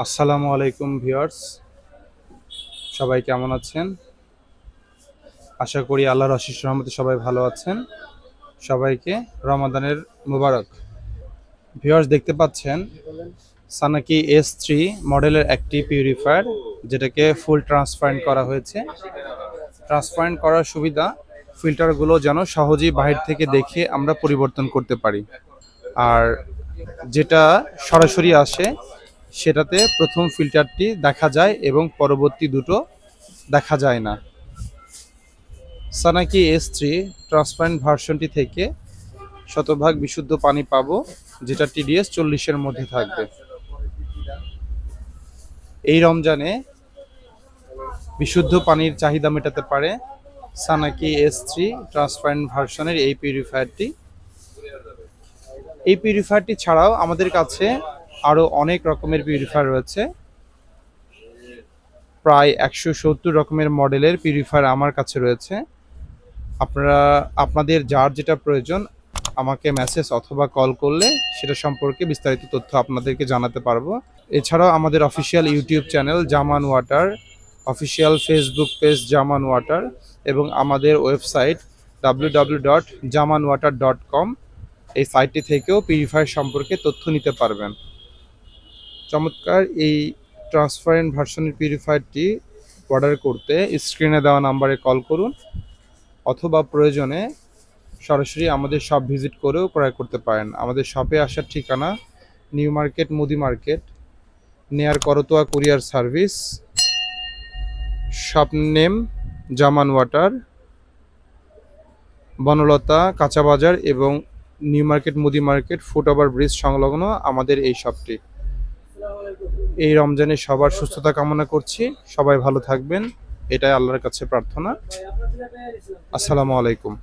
আসসালামু আলাইকুম ভিউয়ার্স, সবাই কেমন আছেন? আশা করি আল্লাহর অশেষ রহমতে সবাই ভালো আছেন। সবাইকে রমাদানের মুবারক। ভিউয়ার্স, দেখতে পাচ্ছেন সানাকি S3 মডেলের একটি পিউরিফায়ার, যেটাকে ফুল ট্রান্সপারেন্ট করা হয়েছে। ট্রান্সপারেন্ট করার সুবিধা, ফিল্টারগুলো যেন সহজেই বাহির থেকে দেখে আমরা পরিবর্তন করতে পারি। আর যেটা সরাসরি আসে সেটাতে প্রথম ফিল্টারটি দেখা যায় এবং পরবর্তী দুটো দেখা যায় না। সানাকি S3 ট্রান্সপারেন্ট ভার্সনটি থেকে শতভাগ বিশুদ্ধ পানি পাবো, যেটা TDS 40-এর মধ্যে থাকবে। এই রমজানে বিশুদ্ধ পানির চাহিদা মেটাতে পারে সানাকি S3 ট্রান্সপারেন্ট ভার্সনের এই পিউরিফায়ারটি। এই পিউরিফায়ারটি ছাড়াও আমাদের কাছে আরও অনেক রকমের পিউরিফায়ার রয়েছে। প্রায় 170 রকমের মডেলের পিউরিফায়ার আমার কাছে রয়েছে। আপনাদের যার যেটা প্রয়োজন আমাকে মেসেজ অথবা কল করলে সেটা সম্পর্কে বিস্তারিত তথ্য আপনাদেরকে জানাতে পারবো। এছাড়াও আমাদের অফিসিয়াল ইউটিউব চ্যানেল জামান ওয়াটার, অফিসিয়াল ফেসবুক পেজ জামান ওয়াটার এবং আমাদের ওয়েবসাইট www.jamanwater.com, এই সাইটটি থেকেও পিউরিফায়ার সম্পর্কে তথ্য নিতে পারবেন। চমৎকার এই ট্রান্সপারেন্ট ভার্সনের পিউরিফায়ারটি অর্ডার করতে স্ক্রিনে দেওয়া নাম্বারে কল করুন অথবা প্রয়োজনে সরাসরি আমাদের শপ ভিজিট করেও ক্রয় করতে পারেন। আমাদের শপে আসার ঠিকানা নিউ মার্কেট, মুদি market, near Karatoya courier service, shop name Zaman water, Banalata কাঁচা বাজার এবং নিউ মার্কেট, মুদি মার্কেট ফুটওভার ব্রিজ সংলগ্ন আমাদের এই শপটি। এই রমজানে সবার সুস্থতা কামনা করছি, সবাই ভালো থাকবেন, এটাই আল্লাহর কাছে প্রার্থনা। আসসালামু আলাইকুম।